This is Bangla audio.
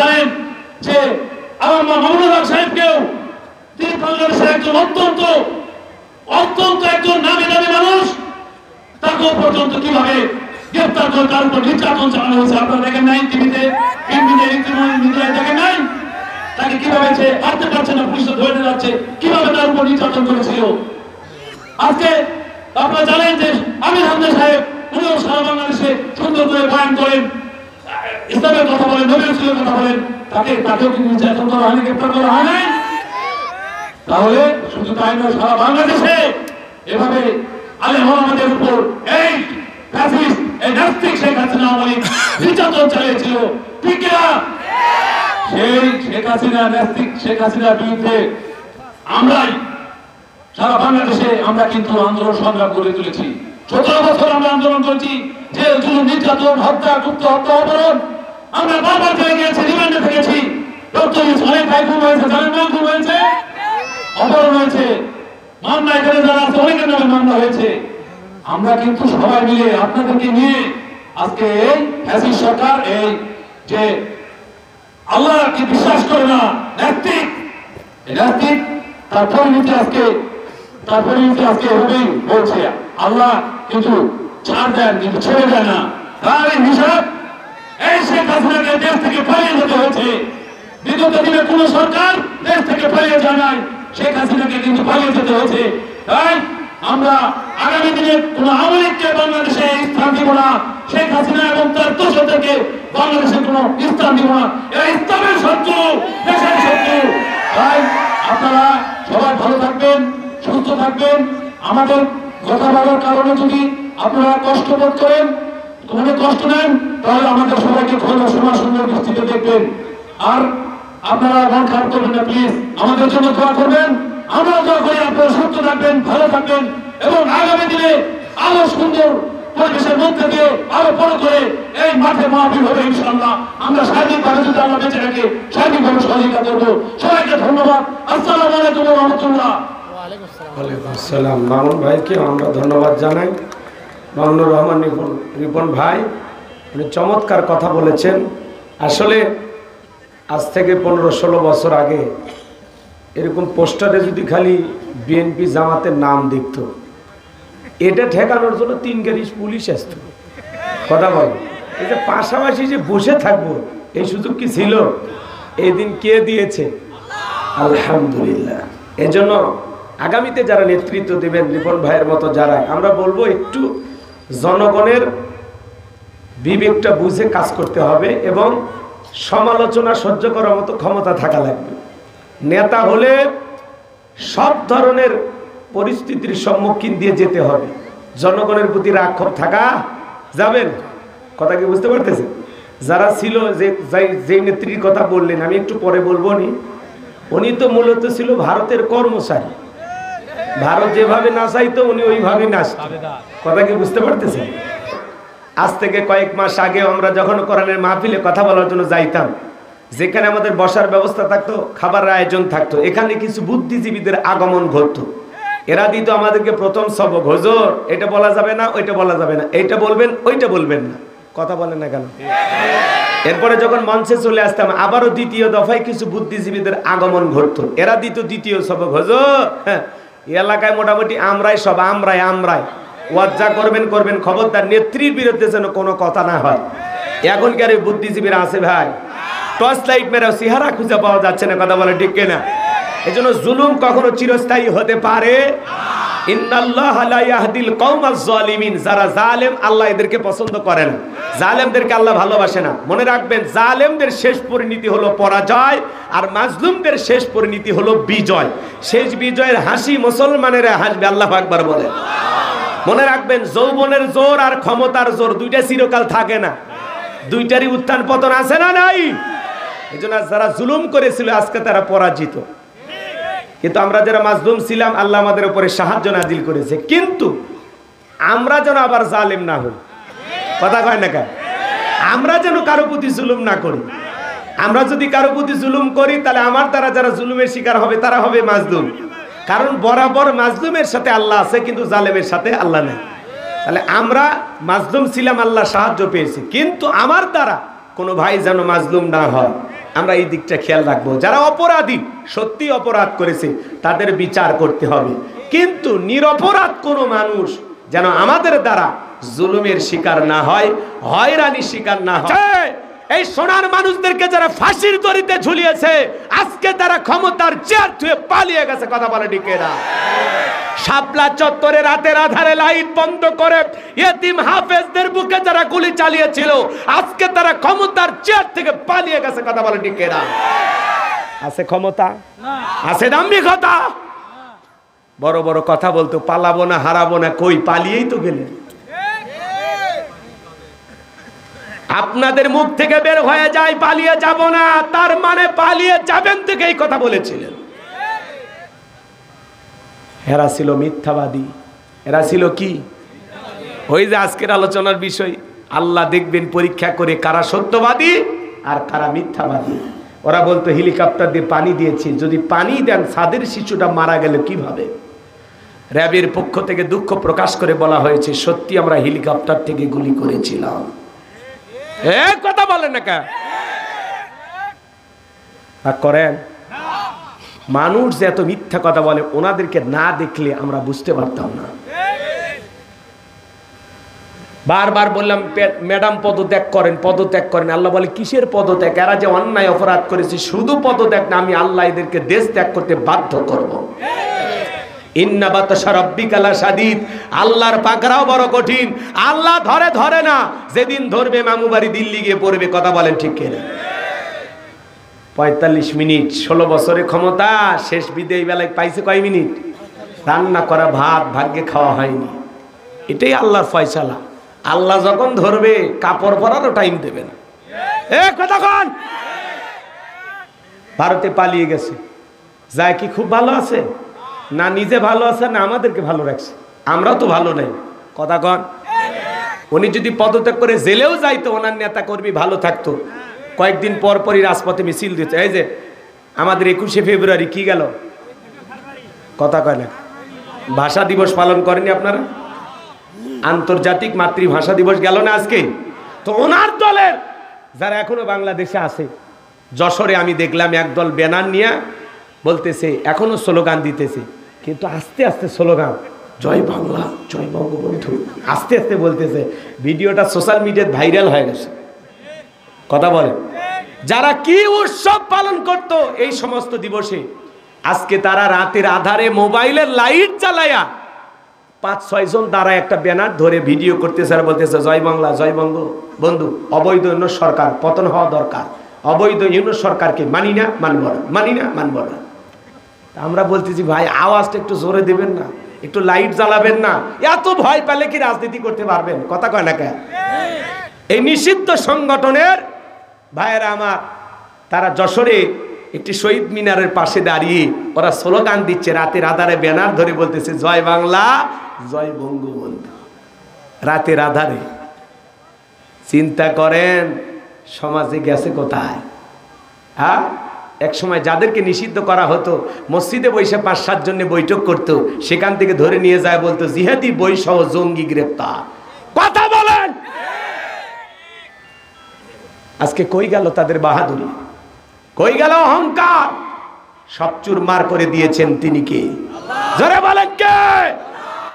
জানেন যে আমার মামুনুল হক সাহেবকেও তিনি বাংলাদেশের একজন অত্যন্ত একজন নামী মানুষ, তাকেও পর্যন্ত কিভাবে গ্রেফতার করে তার উপর নির্যাতন চালানো হয়েছে আপনারা দেখেন নাই, টিভিতে মিডিয়ায় দেখেন নাই? তাকে কিভাবে সে হাঁটতে পারছে না, পুলিশ ধরে নিয়ে যাচ্ছে, কিভাবে তার উপর নির্যাতন করেছিল। আজকে আপনারা জানেন যে আমির হামজা সাহেব উনিও সারা বাংলাদেশে সুন্দর করে বয়ান করেন, ইসলামের কথা বলেন, নবী রাসূলের কথা বলেন, তাকেও কিন্তু নির্যাতন করা হয়নি, গ্রেফতার করা হয় নাই। তাহলে শুধু তাই নয়, সারা বাংলাদেশে এভাবে আলেম ওলামাদের উপর এই ফ্যাসিস্ট, এই নাস্তিক শেখ হাসিনা আমলে নির্যাতন চালিয়েছিল, ঠিক না? সেই শেখ হাসিনা, নাস্তিক শেখ হাসিনার বিরুদ্ধে আমরাই সারা বাংলাদেশে আমরা কিন্তু আন্দোলন সংগ্রাম করে তুলেছি। 17 বছর আমরা আন্দোলন করেছি, যে জুলুম, নির্যাতন, হত্যা, গুপ্ত হত্যা, অপহরণ, আমরা বারবার জেলে গিয়েছি, রিমান্ডে থেকেছি। ডক্টর ইউনূস অনেক ভাই খুন হয়েছে, জানেন না? খুন হয়েছে, অপহরণ হয়েছে, মামলা এখানে যারা আছে অনেকের নামে মামলা হয়েছে। আমরা কিন্তু সবাই মিলে আপনাদেরকে নিয়ে আজকে এই ফ্যাসিস্ট সরকার, এই যে আল্লাহকে বিশ্বাস করে না, নাস্তিক, তার পরিণতি আজকে এভাবেই বলছে। আল্লাহ কিন্তু ছাড় দেন, কিন্তু ছেড়ে দেয় না। তার এই হিসাব, এই শেখ হাসিনাকে দেশ থেকে পালিয়ে যেতে হয়েছে। বিগত দিনে কোন সরকার দেশ থেকে পালিয়ে যায় নাই, শেখ হাসিনাকে কিন্তু পালিয়ে যেতে হয়েছে। তাই আমরা আগামী দিনে কোন আওয়ামী লীগকে বাংলাদেশে স্থান দিব না, শেখ হাসিনা এবং তার দোষরদেরকে বাংলাদেশে কোন স্থান দিব না। এরা ইসলামের শত্রু, দেশের শত্রু। তাই আপনারা সবাই ভালো থাকবেন, সুস্থ থাকবেন। আমাদের কথা বলার কারণে যদি আপনারা কষ্ট বোধ করেন, মনে কষ্ট নেন, তাহলে আমাদের সবাইকে খোলা সময় সুন্দর দৃষ্টিতে দেখবেন। আর আপনারা মন খারাপ করবেন না, প্লিজ আমাদের জন্য দোয়া করবেন। আমরা দোয়া করি আপনারা সুস্থ থাকবেন, ভালো থাকবেন এবং আগামী দিনে আরো সুন্দর পরিবেশের মধ্যে দিয়ে আরো বড় করে এই মাঠে মাহফিল হবে ইনশাআল্লাহ। আমরা সার্বিকভাবে যদি আল্লাহ বেঁচে রাখে সার্বিকভাবে সহযোগিতা করবো। সবাইকে ধন্যবাদ। আসসালামু আলাইকুম ওয়া রাহমাতুল্লাহ। ওয়ালাইকুম আসসালাম। মামুন ভাইকে আমরা ধন্যবাদ জানাই। মামুনুর রহমান রিপন ভাই উনি চমৎকার কথা বলেছেন। আসলে আজ থেকে 15-16 বছর আগে এরকম পোস্টারে যদি খালি বিএনপি জামাতের নাম দেখত, এটা ঠেকানোর জন্য 3 গাড়ি পুলিশ আসতো। কথা বল, এই যে পাশাপাশি যে বসে থাকবো এই সুযোগ কি ছিল? এই দিন কে দিয়েছে? আলহামদুলিল্লাহ। এজন্য আগামীতে যারা নেতৃত্ব দেবেন রিপন ভাইয়ের মতো যারা, আমরা বলবো একটু জনগণের বিবেকটা বুঝে কাজ করতে হবে এবং সমালোচনা সহ্য করার মতো ক্ষমতা থাকা লাগবে। নেতা হলে সব ধরনের পরিস্থিতির সম্মুখীন দিয়ে যেতে হবে, জনগণের প্রতি রাগ থাকা যাবেন। কথা কি বুঝতে পারতেছেন? যারা ছিল, যে নেত্রীর কথা বললেন, আমি একটু পরে বলবো নি, উনি তো মূলত ছিল ভারতের কর্মচারী। ভারত যেভাবে নাচাইতো উনি ওইভাবে নাচতেন। কথা কি বুঝতে পারতেছেন? আজ থেকে কয়েক মাস আগে আমরা যখন কোরআনের মাহফিলে কথা বলার জন্য যাইতাম, যেখানে আমাদের বসার ব্যবস্থা থাকতো, খাবারের আয়োজন থাকতো, এখানে কিছু বুদ্ধিজীবীদের আগমন ঘটতো। এরা দিত আমাদেরকে প্রথম সবক, হুজুর এটা বলা যাবে না, ওইটা বলা যাবে না, এইটা বলবেন, ওইটা বলবেন না। কথা বলেন না কেন? এরপরে যখন মঞ্চে চলে আসতাম, আবারও দ্বিতীয় দফায় কিছু বুদ্ধিজীবীদের আগমন ঘটতো। এরা দিত দ্বিতীয় সবক, হুজুর এলাকায় মোটামুটি আমরাই সব, আমরাই ওয়াজ্জা করবেন, খবরদার নেত্রীর বিরুদ্ধে যেন কোনো কথা না হয়। এখনকার এই বুদ্ধিজীবীরা আছে ভাই, টর্চ লাইট মেরে চেহারা খুঁজে পাওয়া যাচ্ছে না। কথা বলে ঠিক কিনা? এই জন্য জুলুম কখনো চিরস্থায়ী হতে পারে। ইন্নাল্লাহা লা ইয়াহদিল কওমাজ জালিমিন, যারা জালেম আল্লাহ এদেরকে পছন্দ করে না, জালেমদেরকে আল্লাহ ভালোবাসে না। মনে রাখবেন, জালেমদের শেষ পরিণতি হলো পরাজয়, আর মাজলুমদের শেষ পরিণতি হলো বিজয়। শেষ বিজয়ের হাসি মুসলমানেরা হাসবে। আল্লাহু আকবার বলে। মনে রাখবেন, যৌবনের জোর আর ক্ষমতার জোর দুইটা চিরকাল থাকে না, দুইটারই উত্থান পতন আছে না নাই? এজন্য যারা জুলুম করেছিল আজকে তারা পরাজিত, কিন্তু আমরা যারা মাজলুম ছিলাম আল্লাহ আমাদের উপরে সাহায্য নাজিল করেছে। কিন্তু আমরা যেন আবার জালেম না হই। কথা কয় না কেন? আমরা যেন কারো প্রতি জুলুম না করি। আমরা যদি কারো প্রতি জুলুম করি, তাহলে আমার দ্বারা যারা জুলুমের শিকার হবে তারা হবে মাজলুম। কারণ বরাবর মাজলুমের সাথে আল্লাহ আছে, কিন্তু জালেমের সাথে আল্লাহ নেই। তাহলে আমরা মাজলুম ছিলাম, আল্লাহ সাহায্য পেয়েছি, কিন্তু আমার দ্বারা কোনো ভাই যেন মাজলুম না হয়। আমরা এই দিকটা খেয়াল রাখবো। যারা অপরাধী, সত্যি অপরাধ করেছে, তাদের বিচার করতে হবে, কিন্তু নিরপরাধ কোনো মানুষ যেন আমাদের দ্বারা জুলুমের শিকার না হয়, হয়রানির শিকার না হয়। এই সোনার মানুষদেরকে যারা ফাঁসির দড়িতে ঝুলিয়েছে, আজকে তারা ক্ষমতার চেয়ার ধুয়ে পালিয়ে গেছে। কথা বলে ঠিক না? শাপলা চত্বরে রাতের আধারে লাইট বন্ধ করে ইয়েতিম হাফেজদের বুকে যারা গুলি চালিয়েছিল, আজকে তারা ক্ষমতার চেয়ার থেকে পালিয়ে গেছে। কথা বলে ঠিক না? আছে ক্ষমতা, আছে দাম্ভিকতা, বড় বড় কথা বলতো, পালাবো না, হারাবো না, কই পালিয়েই তো গেলেন। আপনাদের মুখ থেকে বের হয়ে যায় পালিয়ে যাব না, তার মানে পালিয়ে যাবেন থেকে এই কথা বলেছিলেন। এরা ছিল মিথ্যাবাদী, এরা ছিল কি? ওই যে আজকের আলোচনার বিষয়, আল্লাহ দেখবেন পরীক্ষা করে কারা সত্যবাদী আর কারা মিথ্যাবাদী। ওরা বলতো হেলিকপ্টার দিয়ে পানি দিয়েছি, যদি পানি দেন ছাদের শিশুটা মারা গেল কিভাবে? র্যাবের পক্ষ থেকে দুঃখ প্রকাশ করে বলা হয়েছে, সত্যি আমরা হেলিকপ্টার থেকে গুলি করেছিলাম। কথা বলেন না কে করেন? মানুষ যে এত মিথ্যা কথা বলে, ওনাদেরকে না দেখলে আমরা বুঝতে পারতাম না। বারবার বললাম ম্যাডাম পদত্যাগ করেন, পদত্যাগ করেন। আল্লাহ বলে কিসের পদত্যাগ? এরা যে অন্যায় অপরাধ করেছে, শুধু পদত্যাগ না, আমি আল্লাহ এদেরকে দেশ ত্যাগ করতে বাধ্য করব। ইন্না বাতাশা রাব্বিকা লাশাদীদ, আল্লাহর পাকড়াও বড় কঠিন। আল্লাহ ধরে ধরে না, যেদিন ধরবে মামু বাড়ি দিল্লি গিয়ে পড়বে। কথা বলেন ঠিক কিনা? 45 মিনিট, 16 বছরের ক্ষমতা, শেষ বিদায় বেলায় পাইছে কয় মিনিট? রান্না করা ভাত ভাগ্যে খাওয়া হয়নি। এটাই আল্লাহর ফয়সালা। আল্লাহ যখন ধরবে কাপড় পরারও টাইম দেবে না। কথা কন। ভারতে পালিয়ে গেছে, যায় কি খুব ভালো আছে? না নিজে ভালো আছে, না আমাদেরকে ভালো রাখছে। আমরাও তো ভালো নেই। কথা কন। উনি যদি পদত্যাগ করে জেলেও যাইতো, ওনার নেতা কর্মী ভালো থাকতো। কয়েকদিন পর পরই রাজপথে মিছিল দিচ্ছে। এই যে আমাদের 21শে ফেব্রুয়ারি কি গেল? কথা কয় না। ভাষা দিবস পালন করেনি আপনারা? আন্তর্জাতিক মাতৃভাষা দিবস গেল না আজকে? তো ওনার দলের যারা এখনো বাংলাদেশে আছে, যশোরে আমি দেখলাম একদল ব্যানার নিয়ে বলতেছে, এখনো স্লোগান দিতেছে, কিন্তু আস্তে আস্তে স্লোগান জয় বাংলা, জয় বঙ্গবন্ধু, আস্তে আস্তে বলতেছে। ভিডিওটা সোশ্যাল মিডিয়ায় ভাইরাল হয়ে গেছে। কথা বলেন। যারা কি উৎসব পালন করত এই সমস্ত দিবসে, আজকে তারা রাতের আধারে মোবাইলের লাইট জ্বালায়া 5-6 জন দ্বারা একটা ব্যানার ধরে ভিডিও করতেছে আর বলতেছে জয় বাংলা, জয় বঙ্গবন্ধু, অবৈধ ইউনূস সরকার পতন হওয়া দরকার, অবৈধ ইউনূস সরকারকে মানি না, মানব না, মানি না, মানব না। আমরা বলতেছি ভাই আওয়াজটা একটু জোরে দেবেন না, একটু লাইট জ্বালাবেন না। এত ভয় পেলে কি রাজনীতি করতে পারবেন? কথা কয় না কেন? এই নিষিদ্ধ সংগঠনের ভাইয়েরা আমার, তারা যশোরে একটি শহীদ মিনারের পাশে দাঁড়িয়ে ওরা স্লোগান দিচ্ছে, রাতের আধারে ব্যানার ধরে বলতেছে জয় বাংলা, জয় বঙ্গবন্ধু। রাতের আধারে চিন্তা করেন সমাজে গেছে কোথায়? হ্যাঁ, এক সময় যাদেরকে নিষিদ্ধ করা হতো, মসজিদে বসে 5-7 জনে বৈঠক করতো, সেখান থেকে ধরে নিয়ে যায়, বলতো জিহাদি বই সহ জঙ্গি গ্রেপ্তার। কথা বলেন। আজকে কই গেল তাদের বাহাদুরি? কই গেল অহংকার? সব চুরমার করে দিয়েছেন তিনি কে? জোরে বলেন কে?